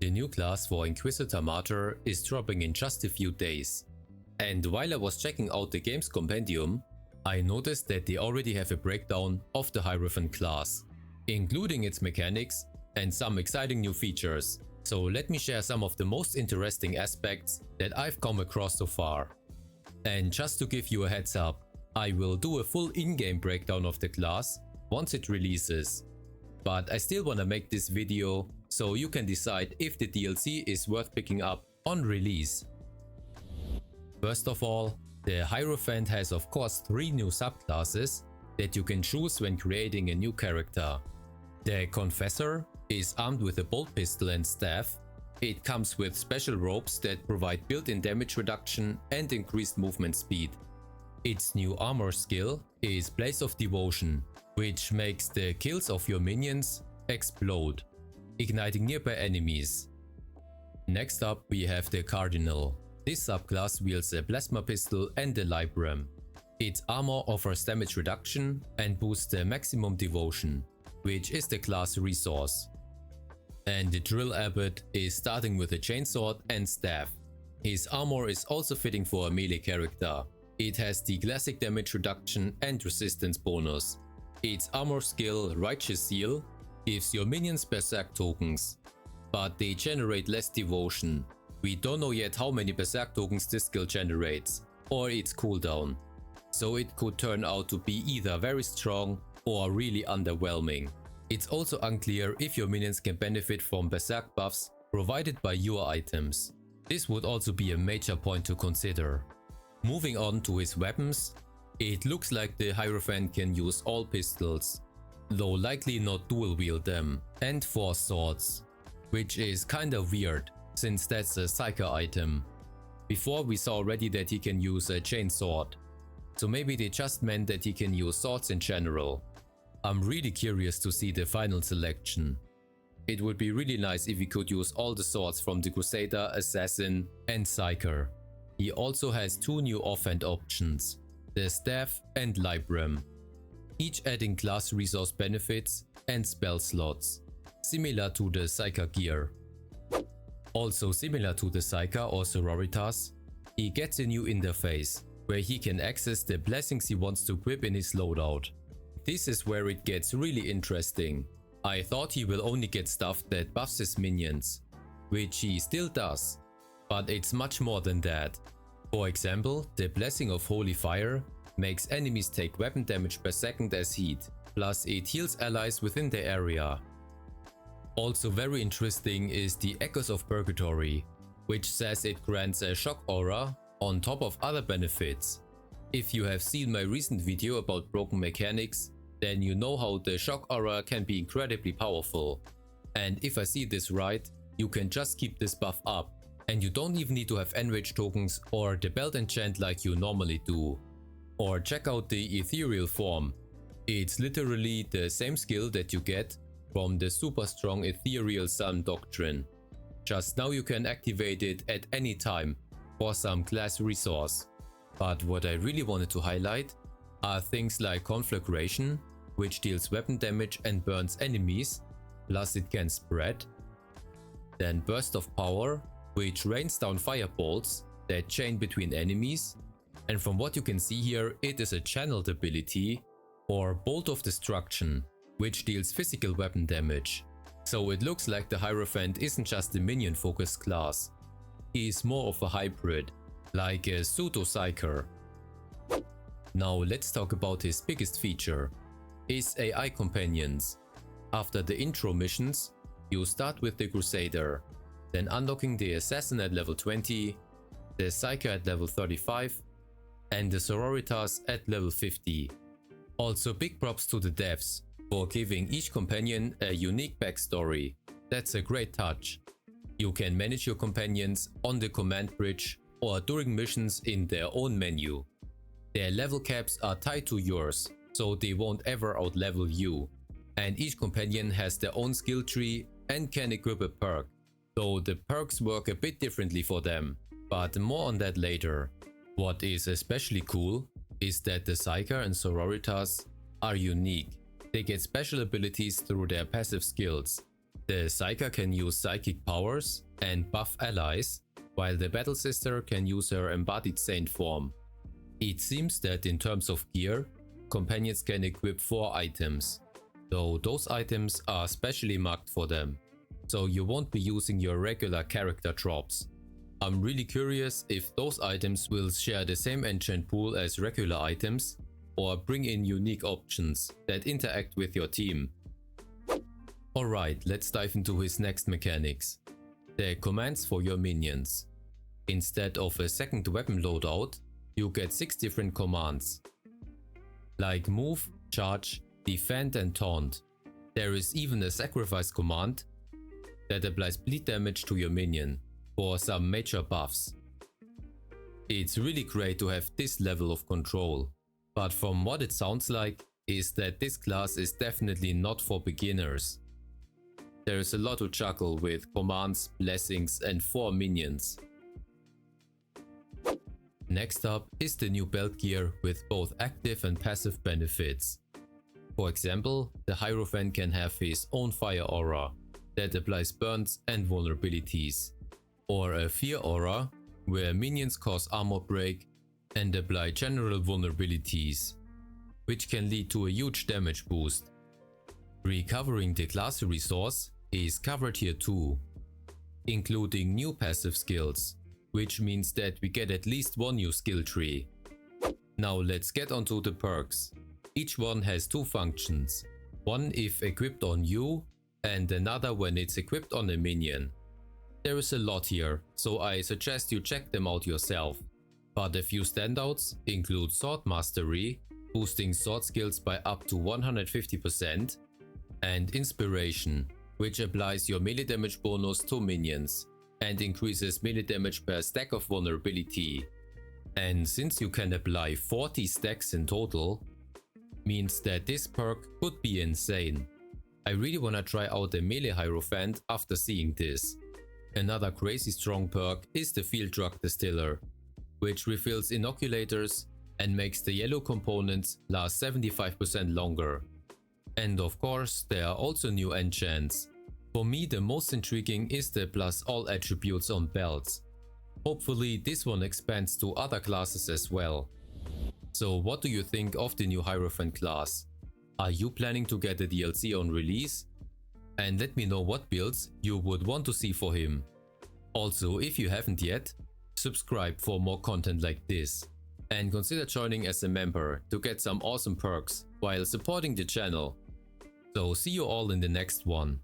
The new class for Inquisitor Martyr is dropping in just a few days. And while I was checking out the game's compendium, I noticed that they already have a breakdown of the Hierophant class, including its mechanics and some exciting new features. So let me share some of the most interesting aspects that I've come across so far. And just to give you a heads up, I will do a full in-game breakdown of the class once it releases. But I still wanna make this video so you can decide if the DLC is worth picking up on release. First of all, the Hierophant has of course 3 new subclasses that you can choose when creating a new character. The Confessor is armed with a bolt pistol and staff. It comes with special ropes that provide built-in damage reduction and increased movement speed. Its new armor skill is Blaze of Devotion, which makes the kills of your minions explode, igniting nearby enemies. Next up we have the Cardinal. This subclass wields a plasma pistol and a Libram. Its armor offers damage reduction and boosts the maximum devotion, which is the class resource. And the Drill Abbot is starting with a chainsword and staff. His armor is also fitting for a melee character. It has the classic damage reduction and resistance bonus. Its armor skill, Righteous Seal, gives your minions Berserk tokens, but they generate less devotion. We don't know yet how many Berserk tokens this skill generates, or its cooldown, so it could turn out to be either very strong or really underwhelming. It's also unclear if your minions can benefit from Berserk buffs provided by your items. This would also be a major point to consider. Moving on to his weapons, it looks like the Hierophant can use all pistols, though likely not dual wield them, and 4 swords, which is kinda weird since that's a Psyker item. Before we saw already that he can use a chainsword, so maybe they just meant that he can use swords in general. I'm really curious to see the final selection. It would be really nice if we could use all the swords from the Crusader, Assassin and Psyker. He also has 2 new offhand options, the Staff and Libram, each adding class resource benefits and spell slots, similar to the Psyker gear. Also similar to the Psyker or Sororitas, he gets a new interface, where he can access the blessings he wants to equip in his loadout. This is where it gets really interesting. I thought he will only get stuff that buffs his minions, which he still does, but it's much more than that. For example, the Blessing of Holy Fire makes enemies take weapon damage per second as heat, plus it heals allies within the area. Also very interesting is the Echoes of Purgatory, which says it grants a shock aura on top of other benefits. If you have seen my recent video about broken mechanics, then you know how the shock aura can be incredibly powerful. And if I see this right, you can just keep this buff up, and you don't even need to have enrage tokens or the belt enchant like you normally do. Or check out the ethereal form. It's literally the same skill that you get from the super strong ethereal sun doctrine. Just now you can activate it at any time for some class resource. But what I really wanted to highlight are things like Conflagration, which deals weapon damage and burns enemies, plus it can spread. Then Burst of Power, which rains down firebolts that chain between enemies. And from what you can see here, it is a channeled ability. Or Bolt of Destruction, which deals physical weapon damage. So it looks like the Hierophant isn't just a minion focused class. He is more of a hybrid, like a pseudo Psyker. Now let's talk about his biggest feature, his AI companions. After the intro missions, you start with the Crusader, then unlocking the Assassin at level 20, the Psyker at level 35, and the Sororitas at level 50. Also big props to the devs for giving each companion a unique backstory. That's a great touch. You can manage your companions on the command bridge or during missions in their own menu. Their level caps are tied to yours, so they won't ever outlevel you. And each companion has their own skill tree and can equip a perk, though the perks work a bit differently for them, but more on that later. What is especially cool is that the Psyker and Sororitas are unique. They get special abilities through their passive skills. The Psyker can use psychic powers and buff allies, while the Battle Sister can use her embodied saint form. It seems that in terms of gear, companions can equip 4 items, though those items are specially marked for them, so you won't be using your regular character drops. I'm really curious if those items will share the same enchant pool as regular items, or bring in unique options that interact with your team. Alright, let's dive into his next mechanics. The commands for your minions. Instead of a second weapon loadout, you get 6 different commands, like move, charge, defend and taunt. There is even a sacrifice command that applies bleed damage to your minion for some major buffs. It's really great to have this level of control, but from what it sounds like is that this class is definitely not for beginners. There is a lot to juggle with commands, blessings and 4 minions. Next up is the new belt gear with both active and passive benefits. For example, the Hierophant can have his own fire aura that applies burns and vulnerabilities, or a fear aura where minions cause armor break and apply general vulnerabilities, which can lead to a huge damage boost. Recovering the class resource is covered here too, including new passive skills, which means that we get at least one new skill tree. Now let's get onto the perks. Each one has 2 functions, one if equipped on you and another when it's equipped on a minion. There is a lot here, so I suggest you check them out yourself. But a few standouts include Sword Mastery, boosting sword skills by up to 150%, and Inspiration, which applies your melee damage bonus to minions and increases melee damage per stack of vulnerability. And since you can apply 40 stacks in total, means that this perk could be insane. I really wanna try out the melee Hierophant after seeing this. Another crazy strong perk is the Field Drug Distiller, which refills inoculators and makes the yellow components last 75% longer. And of course, there are also new enchants. For me, the most intriguing is the plus all attributes on belts. Hopefully this one expands to other classes as well. So what do you think of the new Hierophant class? Are you planning to get the DLC on release? And let me know what builds you would want to see for him. Also, if you haven't yet, subscribe for more content like this. And consider joining as a member to get some awesome perks while supporting the channel. So see you all in the next one.